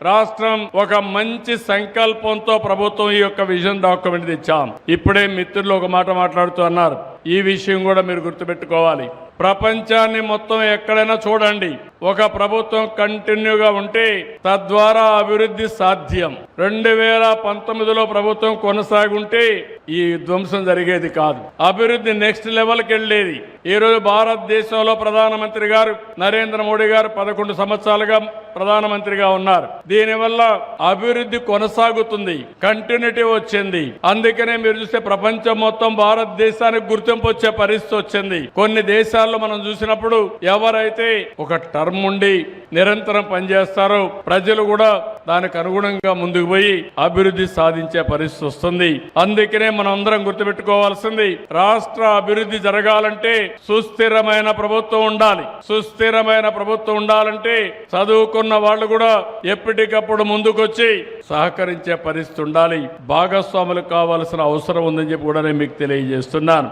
రాష్ట్రం ఒక మంచి సంకల్పంతో ప్రభుత్వం ఈ యొక్క విజన్ డాక్యుమెంట్ తెచ్చాం. ఇప్పుడే మిత్రులు ఒక మాట మాట్లాడుతూ అన్నారు. ఈ విషయం కూడా మీరు గుర్తుపెట్టుకోవాలి. ప్రపంచాన్ని మొత్తం ఎక్కడైనా చూడండి, ఒక ప్రభుత్వం కంటిన్యూగా ఉంటే తద్వారా అభివృద్ధి సాధ్యం. 2019లో ప్రభుత్వం కొనసాగుంటే ఈ ధ్వంసం జరిగేది కాదు, అభివృద్ధి నెక్స్ట్ లెవెల్కి వెళ్ళేది. ఈరోజు భారతదేశంలో ప్రధానమంత్రి గారు నరేంద్ర మోడీ గారు 11 సంవత్సరాలుగా ప్రధానమంత్రిగా ఉన్నారు. దీనివల్ల అభివృద్ధి కొనసాగుతుంది, కంటిన్యూటీ వచ్చింది. అందుకనే మీరు చూస్తే ప్రపంచం మొత్తం భారతదేశానికి గుర్తింపు వచ్చే పరిస్థితి వచ్చింది. కొన్ని దేశాల్లో మనం చూసినప్పుడు ఎవరైతే ఒక టర్మ్ ఉండి నిరంతరం పనిచేస్తారో ప్రజలు కూడా దానికి అనుగుణంగా ముందుకు పోయి అభివృద్ధి సాధించే పరిస్థితి వస్తుంది. అందుకనే మనం అందరం గుర్తుపెట్టుకోవాల్సింది, రాష్ట్ర అభివృద్ధి జరగాలంటే సుస్థిరమైన ప్రభుత్వం ఉండాలి. సుస్థిరమైన ప్రభుత్వం ఉండాలంటే చదువుకున్న వాళ్ళు కూడా ఎప్పటికప్పుడు ముందుకొచ్చి సహకరించే పరిస్థితి ఉండాలి. భాగస్వాములు కావాల్సిన అవసరం ఉందని చెప్పి కూడా నేను మీకు తెలియజేస్తున్నాను.